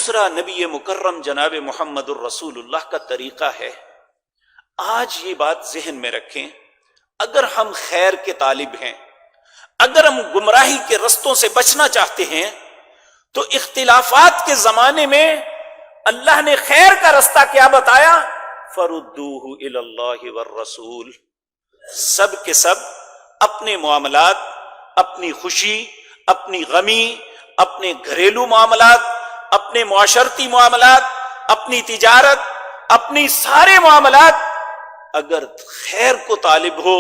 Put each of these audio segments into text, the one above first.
دوسرا نبی مکرم جناب محمد الرسول اللہ کا طریقہ ہے. آج یہ بات ذہن میں رکھیں، اگر ہم خیر کے طالب ہیں، اگر ہم گمراہی کے رستوں سے بچنا چاہتے ہیں، تو اختلافات کے زمانے میں اللہ نے خیر کا رستہ کیا بتایا؟ فردوہ الی اللہ والرسول. سب کے سب اپنے معاملات، اپنی خوشی، اپنی غمی، اپنے گھریلو معاملات، اپنے معاشرتی معاملات، اپنی تجارت، اپنی سارے معاملات، اگر خیر کو طالب ہو،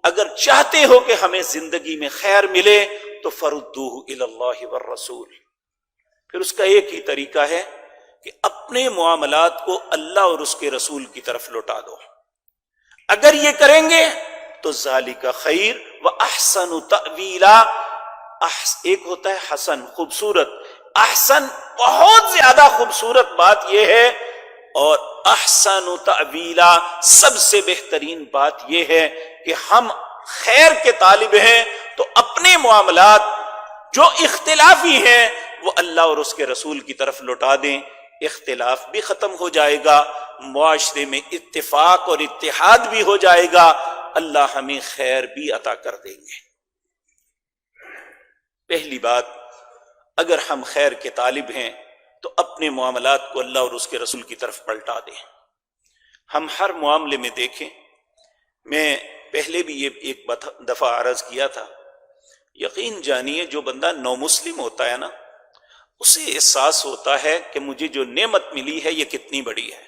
اگر چاہتے ہو کہ ہمیں زندگی میں خیر ملے، تو فردوہ الی اللہ والرسول. پھر اس کا ایک ہی طریقہ ہے کہ اپنے معاملات کو اللہ اور اس کے رسول کی طرف لوٹا دو. اگر یہ کریں گے تو ذالک خیر و احسن تأویلا. ایک ہوتا ہے حسن، خوبصورت، احسن بہت زیادہ خوبصورت بات یہ ہے، اور احسن تأویلا سب سے بہترین بات یہ ہے کہ ہم خیر کے طالب ہیں تو اپنے معاملات جو اختلافی ہیں وہ اللہ اور اس کے رسول کی طرف لوٹا دیں. اختلاف بھی ختم ہو جائے گا، معاشرے میں اتفاق اور اتحاد بھی ہو جائے گا، اللہ ہمیں خیر بھی عطا کر دیں گے. پہلی بات، اگر ہم خیر کے طالب ہیں تو اپنے معاملات کو اللہ اور اس کے رسول کی طرف پلٹا دیں. ہم ہر معاملے میں دیکھیں، میں پہلے بھی یہ ایک دفعہ عرض کیا تھا، یقین جانیے جو بندہ نو مسلم ہوتا ہے نا، اسے احساس ہوتا ہے کہ مجھے جو نعمت ملی ہے یہ کتنی بڑی ہے.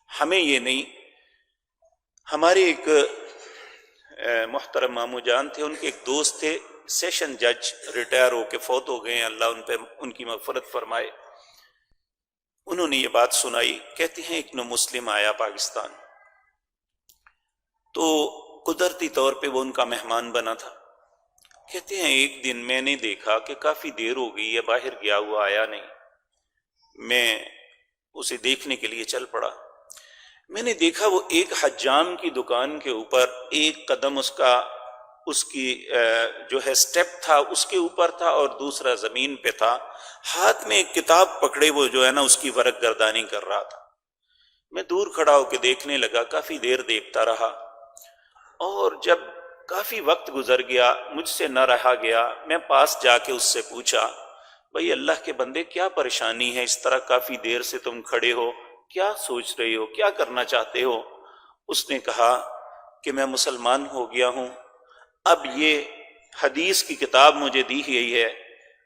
ہمیں یہ نہیں. ہمارے ایک محترم مامو جان تھے، ان کے ایک دوست تھے، سیشن جج، ریٹائر ہو کے فوت ہو گئے ہیں، اللہ ان کی مغفرت فرمائے. انہوں نے یہ بات سنائی، کہتے ہیں ایک نو مسلم آیا پاکستان، تو قدرتی طور پہ وہ ان کا مہمان بنا تھا. کہتے ہیں ایک دن میں نے دیکھا کہ کافی دیر ہو گئی ہے، باہر گیا ہوا آیا نہیں. میں اسے دیکھنے کے لیے چل پڑا. میں نے دیکھا وہ ایک حجام کی دکان کے اوپر ایک قدم اس کی جو ہے سٹیپ تھا اس کے اوپر تھا، اور دوسرا زمین پہ تھا. ہاتھ میں ایک کتاب پکڑے وہ جو ہے نا اس کی ورق گردانی کر رہا تھا. میں دور کھڑا ہو کے دیکھنے لگا، کافی دیر دیکھتا رہا، اور جب کافی وقت گزر گیا مجھ سے نہ رہا گیا، میں پاس جا کے اس سے پوچھا، بھئی اللہ کے بندے کیا پریشانی ہے، اس طرح کافی دیر سے تم کھڑے ہو، کیا سوچ رہے ہو، کیا کرنا چاہتے ہو؟ اس نے کہا کہ میں مسلمان ہو گیا ہوں، اب یہ حدیث کی کتاب مجھے دی گئی ہے،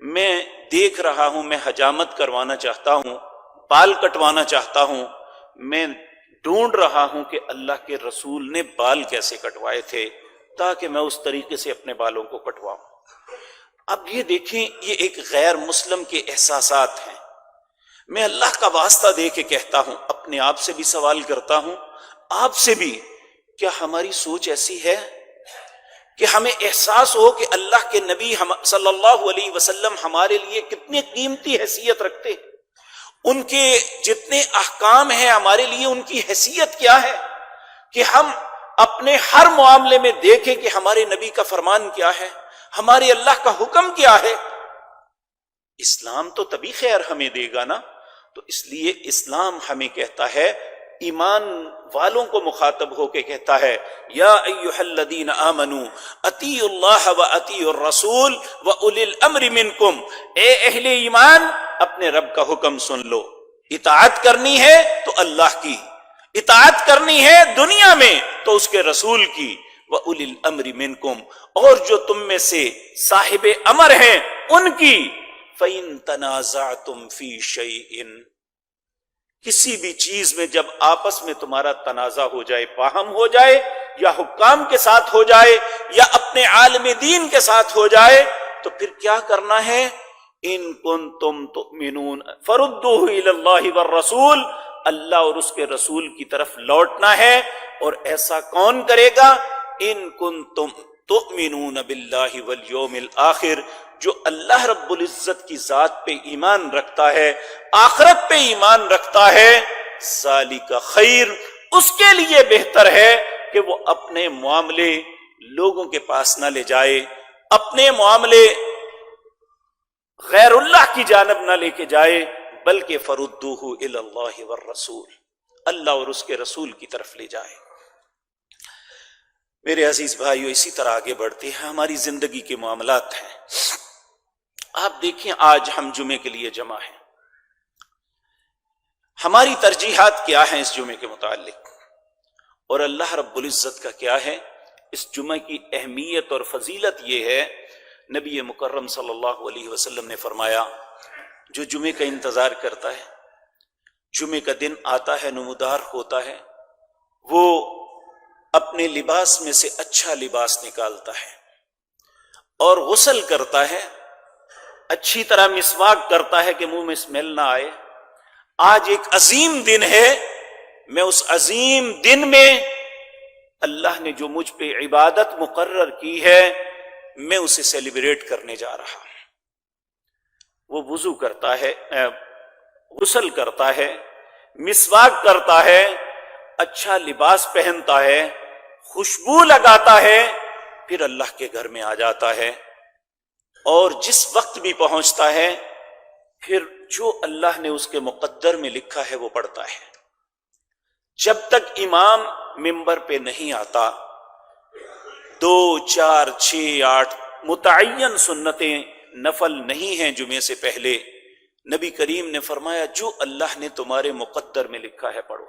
میں دیکھ رہا ہوں، میں حجامت کروانا چاہتا ہوں، بال کٹوانا چاہتا ہوں، میں ڈھونڈ رہا ہوں کہ اللہ کے رسول نے بال کیسے کٹوائے تھے تاکہ میں اس طریقے سے اپنے بالوں کو کٹواؤں. اب یہ دیکھیں، یہ ایک غیر مسلم کے احساسات ہیں. میں اللہ کا واسطہ دے کے کہتا ہوں، اپنے آپ سے بھی سوال کرتا ہوں، آپ سے بھی، کیا ہماری سوچ ایسی ہے کہ ہمیں احساس ہو کہ اللہ کے نبی صلی اللہ علیہ وسلم ہمارے لیے کتنی قیمتی حیثیت رکھتے ہیں، ان کے جتنے احکام ہیں ہمارے لیے ان کی حیثیت کیا ہے، کہ ہم اپنے ہر معاملے میں دیکھیں کہ ہمارے نبی کا فرمان کیا ہے، ہمارے اللہ کا حکم کیا ہے. اسلام تو تبھی خیر ہمیں دے گا نا. تو اس لیے اسلام ہمیں کہتا ہے، ایمان والوں کو مخاطب ہو کے کہتا ہے، یا ایھا الذین آمنوا اطیعوا اللہ واطیعوا الرسول واولی الامر منکم. اے اہل ایمان، اپنے رب کا حکم سن لو. اطاعت کرنی ہے تو اللہ کی، اطاعت کرنی ہے دنیا میں تو اس کے رسول کی. وَأُولِي الْأَمْرِ مِنْكُمْ، اور جو تم میں سے صاحب امر ہیں ان کی. فَإِن تَنَازَعْتُمْ فِي شَيْءٍ، کسی بھی چیز میں جب آپس میں تمہارا تنازع ہو جائے، باہم ہو جائے، یا حکام کے ساتھ ہو جائے یا اپنے عالم دین کے ساتھ ہو جائے، تو پھر کیا کرنا ہے؟ ان کنتم تؤمنون فردوہ الی اللہ والرسول، اللہ اور اس کے رسول کی طرف لوٹنا ہے. اور ایسا کون کرے گا؟ ان کنتم تؤمنون باللہ والیوم الآخر، جو اللہ رب العزت کی ذات پہ ایمان رکھتا ہے، آخرت پہ ایمان رکھتا ہے. ذالک خیر، اس کے لیے بہتر ہے کہ وہ اپنے معاملے لوگوں کے پاس نہ لے جائے، اپنے معاملے غیر اللہ کی جانب نہ لے کے جائے، بلکہ فردوہ الی اللہ والرسول، اللہ اور اس کے رسول کی طرف لے جائے۔ میرے عزیز بھائیو، اسی طرح آگے بڑھتے ہیں، ہماری زندگی کے معاملات ہیں۔ آپ دیکھیں آج ہم جمعے کے لیے جمع ہیں، ہماری ترجیحات کیا ہیں اس جمعے کے متعلق، اور اللہ رب العزت کا کیا ہے اس جمعے کی اہمیت اور فضیلت؟ یہ ہے نبی مکرم صلی اللہ علیہ وسلم نے فرمایا، جو جمعے کا انتظار کرتا ہے، جمعے کا دن آتا ہے، نمودار ہوتا ہے، وہ اپنے لباس میں سے اچھا لباس نکالتا ہے اور غسل کرتا ہے، اچھی طرح مسواک کرتا ہے کہ منہ میں اسمیل نہ آئے۔ آج ایک عظیم دن ہے، میں اس عظیم دن میں اللہ نے جو مجھ پہ عبادت مقرر کی ہے میں اسے سیلیبریٹ کرنے جا رہا ہوں۔ وہ وضو کرتا ہے، غسل کرتا ہے، مسواک کرتا ہے، اچھا لباس پہنتا ہے، خوشبو لگاتا ہے، پھر اللہ کے گھر میں آ جاتا ہے، اور جس وقت بھی پہنچتا ہے پھر جو اللہ نے اس کے مقدر میں لکھا ہے وہ پڑھتا ہے۔ جب تک امام منبر پہ نہیں آتا 2 4 6 8 متعین سنتیں نفل نہیں ہیں جمعے سے پہلے، نبی کریم نے فرمایا جو اللہ نے تمہارے مقدر میں لکھا ہے پڑھو۔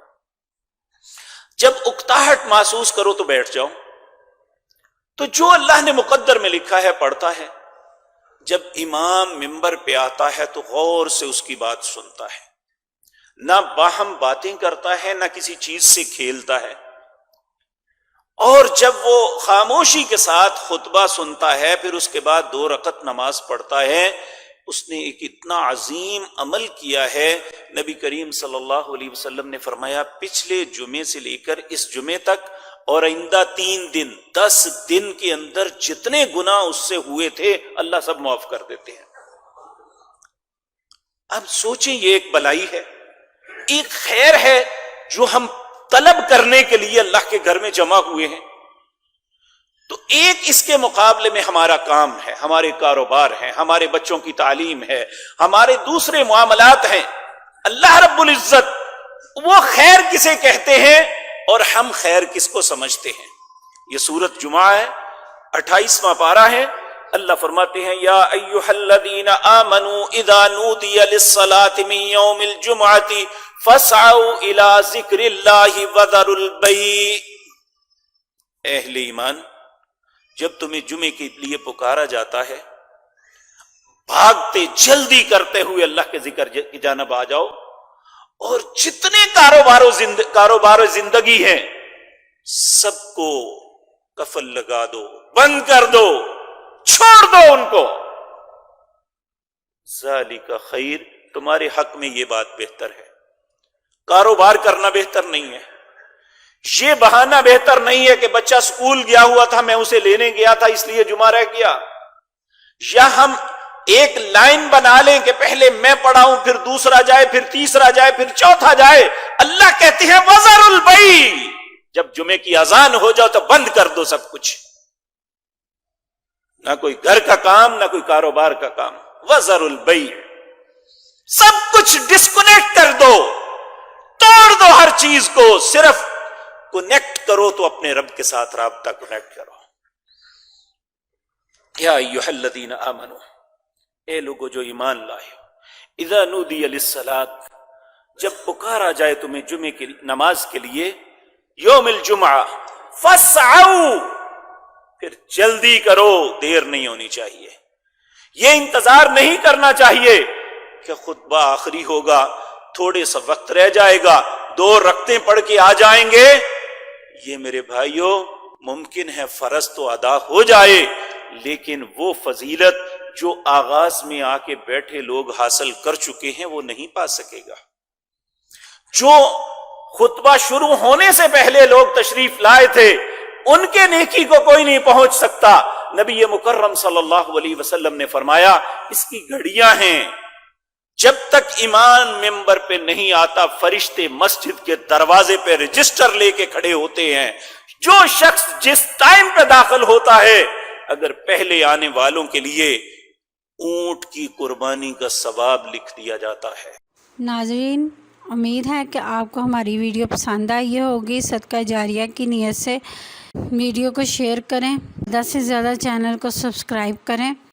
جب اکتاہٹ محسوس کرو تو بیٹھ جاؤ، تو جو اللہ نے مقدر میں لکھا ہے پڑھتا ہے۔ جب امام منبر پہ آتا ہے تو غور سے اس کی بات سنتا ہے، نہ باہم باتیں کرتا ہے، نہ کسی چیز سے کھیلتا ہے، اور جب وہ خاموشی کے ساتھ خطبہ سنتا ہے پھر اس کے بعد 2 رکعت نماز پڑھتا ہے، اس نے ایک اتنا عظیم عمل کیا ہے۔ نبی کریم صلی اللہ علیہ وسلم نے فرمایا پچھلے جمعے سے لے کر اس جمعے تک اور آئندہ 3 دن 10 دن کے اندر جتنے گناہ اس سے ہوئے تھے اللہ سب معاف کر دیتے ہیں۔ اب سوچیں، یہ ایک بلائی ہے، ایک خیر ہے جو ہم طلب کرنے کے لیے اللہ کے گھر میں جمع ہوئے ہیں، تو ایک اس کے مقابلے میں ہمارا کام ہے، ہمارے کاروبار ہیں، ہمارے بچوں کی تعلیم ہے، ہمارے دوسرے معاملات ہیں۔ اللہ رب العزت وہ خیر کسے کہتے ہیں اور ہم خیر کس کو سمجھتے ہیں؟ یہ سورۃ جمعہ ہے، 28واں پارہ ہے۔ اللہ فرماتے ہیں یا ایھا الذین آمنوا اذا نودی للصلاۃ من یوم الجمعۃ فاسعوا الی ذکر اللہ وذروا البیع۔ اہل ایمان، جب تمہیں جمعے کے لیے پکارا جاتا ہے، بھاگتے جلدی کرتے ہوئے اللہ کے ذکر کی جانب آ جاؤ، اور جتنے کاروبار و زندگی ہیں سب کو کفل لگا دو، بند کر دو، چھوڑ دو ان کو۔ ذالک خیر، تمہارے حق میں یہ بات بہتر ہے۔ کاروبار کرنا بہتر نہیں ہے، یہ بہانہ بہتر نہیں ہے کہ بچہ سکول گیا ہوا تھا، میں اسے لینے گیا تھا اس لیے جمعہ رہ گیا، یا ہم ایک لائن بنا لیں کہ پہلے میں پڑھاؤں، پھر دوسرا جائے، پھر تیسرا جائے، پھر چوتھا جائے۔ اللہ کہتے ہیں وذروا البیع، جب جمعے کی اذان ہو جاؤ تو بند کر دو سب کچھ، نہ کوئی گھر کا کام، نہ کوئی کاروبار کا کام۔ وذروا البیع، سب کچھ ڈسکنیکٹ کر دو، توڑ دو ہر چیز کو، صرف کنیکٹ کرو تو اپنے رب کے ساتھ رابطہ کنیکٹ کرو۔ یا ایھا الذین آمنوا، اے لوگو جو ایمان لائے ہو، اذا نودی للصلاۃ، جب پکارا جائے تمہیں جمعے کی نماز کے لیے، یوم الجمعہ، فاسعوا، پھر جلدی کرو، دیر نہیں ہونی چاہیے۔ یہ انتظار نہیں کرنا چاہیے کہ خطبہ آخری ہوگا، تھوڑے سا وقت رہ جائے گا، 2 رکعتیں پڑھ کے آ جائیں گے۔ یہ میرے بھائیوں ممکن ہے فرض تو ادا ہو جائے، لیکن وہ فضیلت جو آغاز میں آ کے بیٹھے لوگ حاصل کر چکے ہیں وہ نہیں پا سکے گا۔ جو خطبہ شروع ہونے سے پہلے لوگ تشریف لائے تھے ان کے نیکی کو کوئی نہیں پہنچ سکتا۔ نبی مکرم صلی اللہ علیہ وسلم نے فرمایا اس کی گھڑیاں ہیں، جب تک امام ممبر پہ نہیں آتا فرشتے مسجد کے دروازے پہ رجسٹر لے کے کھڑے ہوتے ہیں۔ جو شخص جس ٹائم پہ داخل ہوتا ہے، اگر پہلے آنے والوں کے لیے اونٹ کی قربانی کا ثواب لکھ دیا جاتا ہے۔ ناظرین، امید ہے کہ آپ کو ہماری ویڈیو پسند آئی ہوگی۔ صدقہ جاریہ کی نیت سے ویڈیو کو شیئر کریں، زیادہ سے زیادہ چینل کو سبسکرائب کریں۔